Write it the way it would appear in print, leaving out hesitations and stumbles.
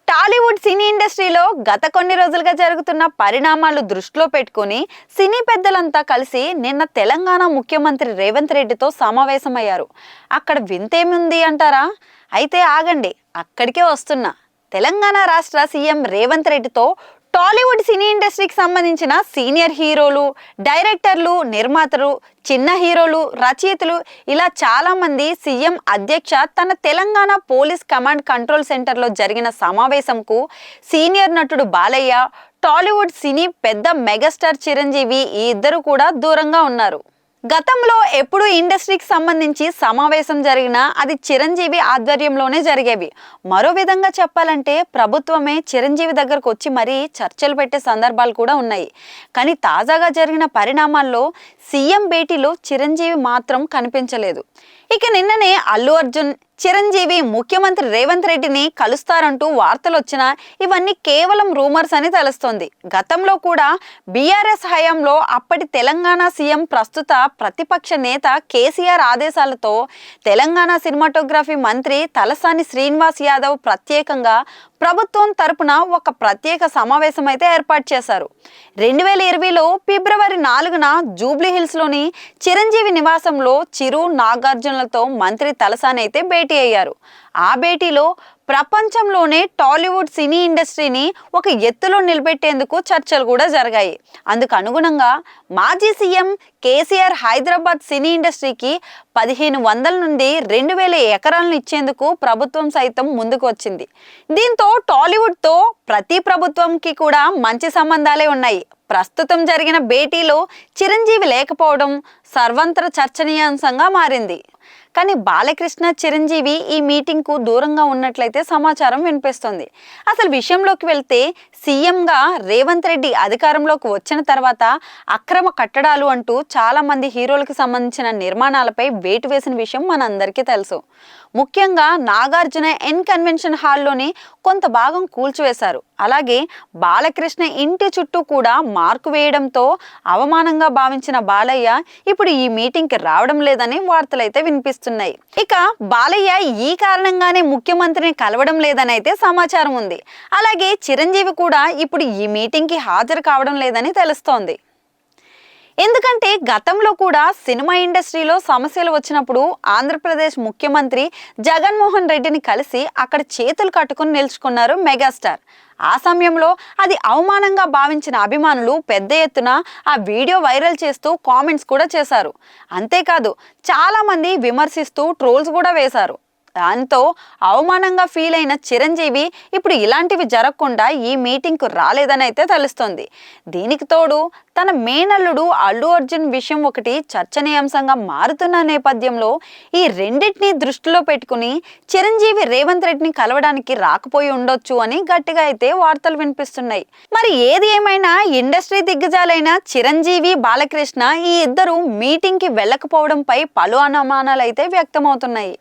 టాలీవుడ్ సినీ ఇండస్ట్రీలో గత కొన్ని రోజులుగా జరుగుతున్న పరిణామాలు దృష్టిలో పెట్టుకుని సినీ పెద్దలంతా కలిసి నిన్న తెలంగాణ ముఖ్యమంత్రి రేవంత్ రెడ్డితో సమావేశమయ్యారు. అక్కడ వింతేముంది అంటారా? అయితే ఆగండి, అక్కడికే వస్తున్నా. తెలంగాణ రాష్ట్ర సీఎం రేవంత్ రెడ్డితో టాలీవుడ్ సినీ ఇండస్ట్రీకి సంబంధించిన సీనియర్ హీరోలు, డైరెక్టర్లు, నిర్మాతలు, చిన్న హీరోలు, రచయితలు ఇలా చాలామంది సీఎం అధ్యక్ష తన తెలంగాణ పోలీస్ కమాండ్ కంట్రోల్ సెంటర్లో జరిగిన సమావేశంకు సీనియర్ నటుడు బాలయ్య, టాలీవుడ్ సినీ పెద్ద మెగాస్టార్ చిరంజీవి ఈ ఇద్దరు కూడా దూరంగా ఉన్నారు. గతంలో ఎప్పుడు ఇండస్ట్రీకి సంబంధించి సమావేశం జరిగినా అది చిరంజీవి ఆధ్వర్యంలోనే జరిగేవి. మరో విధంగా చెప్పాలంటే ప్రభుత్వమే చిరంజీవి దగ్గరకు వచ్చి మరీ చర్చలు పెట్టే సందర్భాలు కూడా ఉన్నాయి. కానీ తాజాగా జరిగిన పరిణామాల్లో సీఎం భేటీలో చిరంజీవి మాత్రం కనిపించలేదు. ఇక నిన్ననే అల్లు అర్జున్, చిరంజీవి ముఖ్యమంత్రి రేవంత్ రెడ్డిని కలుస్తారంటూ వార్తలు వచ్చినా ఇవన్నీ కేవలం రూమర్స్ అని తెలుస్తోంది. గతంలో కూడా బీఆర్ఎస్ హయాంలో అప్పటి తెలంగాణ సీఎం ప్రస్తుత ప్రతిపక్ష నేత కేసీఆర్ ఆదేశాలతో తెలంగాణ సినిమాటోగ్రఫీ మంత్రి తలసాని శ్రీనివాస్ యాదవ్ ప్రత్యేకంగా ప్రభుత్వం తరపున ఒక ప్రత్యేక సమావేశం అయితే ఏర్పాటు చేశారు. 2020లో ఫిబ్రవరి 4న జూబ్లీ హిల్స్లోని చిరంజీవి నివాసంలో చిరు, నాగార్జునలతో మంత్రి తలసాని అయితే భేటీ అయ్యారు. ఆ భేటీలో ప్రపంచంలోనే టాలీవుడ్ సినీ ఇండస్ట్రీని ఒక ఎత్తులో నిలబెట్టేందుకు చర్చలు కూడా జరిగాయి. అందుకు అనుగుణంగా మాజీ సీఎం కేసీఆర్ హైదరాబాద్ సినీ ఇండస్ట్రీకి 1500 నుండి 2000 ఎకరాలను ఇచ్చేందుకు ప్రభుత్వం సైతం ముందుకు వచ్చింది. దీంతో టాలీవుడ్తో ప్రతి ప్రభుత్వంకి కూడా మంచి సంబంధాలే ఉన్నాయి. ప్రస్తుతం జరిగిన భేటీలో చిరంజీవి లేకపోవడం సర్వంత్ర చర్చనీయాంశంగా మారింది. కానీ బాలకృష్ణ, చిరంజీవి ఈ మీటింగ్కు దూరంగా ఉన్నట్లయితే సమాచారం వినిపిస్తుంది. అసలు విషయంలోకి వెళ్తే సీఎంగా రేవంత్ రెడ్డి అధికారంలోకి వచ్చిన తర్వాత అక్రమ కట్టడాలు అంటూ చాలామంది హీరోలకు సంబంధించిన నిర్మాణాలపై వేటు వేసిన విషయం మనందరికీ తెలుసు. ముఖ్యంగా నాగార్జున ఎన్ కన్వెన్షన్ హాల్లోని కొంత భాగం కూల్చివేశారు. అలాగే బాలకృష్ణ ఇంటి చుట్టూ కూడా మార్కు వేయడంతో అవమానంగా భావించిన బాలయ్య ఇప్పుడు ఈ మీటింగ్కి రావడం లేదని వార్తలైతే వినిపిస్తున్నాయి. ఇక బాలయ్య ఈ కారణంగానే ముఖ్యమంత్రిని కలవడం లేదని అయితే సమాచారం ఉంది. అలాగే చిరంజీవి కూడా ఇప్పుడు ఈ మీటింగ్కి హాజరు కావడం లేదని తెలుస్తోంది. ఎందుకంటే గతంలో కూడా సినిమా ఇండస్ట్రీలో సమస్యలు వచ్చినప్పుడు ఆంధ్రప్రదేశ్ ముఖ్యమంత్రి జగన్మోహన్ రెడ్డిని కలిసి అక్కడ చేతులు కట్టుకుని నిలుచుకున్నారు మెగాస్టార్. ఆ సమయంలో అది అవమానంగా భావించిన అభిమానులు పెద్ద ఎత్తున ఆ వీడియో వైరల్ చేస్తూ కామెంట్స్ కూడా చేశారు. అంతేకాదు చాలామంది విమర్శిస్తూ ట్రోల్స్ కూడా వేశారు. దాంతో అవమానంగా ఫీల్ అయిన చిరంజీవి ఇప్పుడు ఇలాంటివి జరగకుండా ఈ మీటింగ్కు రాలేదని అయితే తెలుస్తోంది. దీనికి తోడు తన మేనల్లుడు అల్లు అర్జున్ విషయం ఒకటి చర్చనీయాంశంగా మారుతున్న నేపథ్యంలో ఈ రెండింటిని దృష్టిలో పెట్టుకుని చిరంజీవి రేవంత్ రెడ్డిని కలవడానికి రాకపోయి ఉండొచ్చు అని గట్టిగా అయితే వార్తలు వినిపిస్తున్నాయి. మరి ఏది ఏమైనా ఇండస్ట్రీ దిగ్గజాలైన చిరంజీవి, బాలకృష్ణ ఈ ఇద్దరు మీటింగ్కి వెళ్ళకపోవడంపై పలు అనుమానాలు అయితే వ్యక్తమవుతున్నాయి.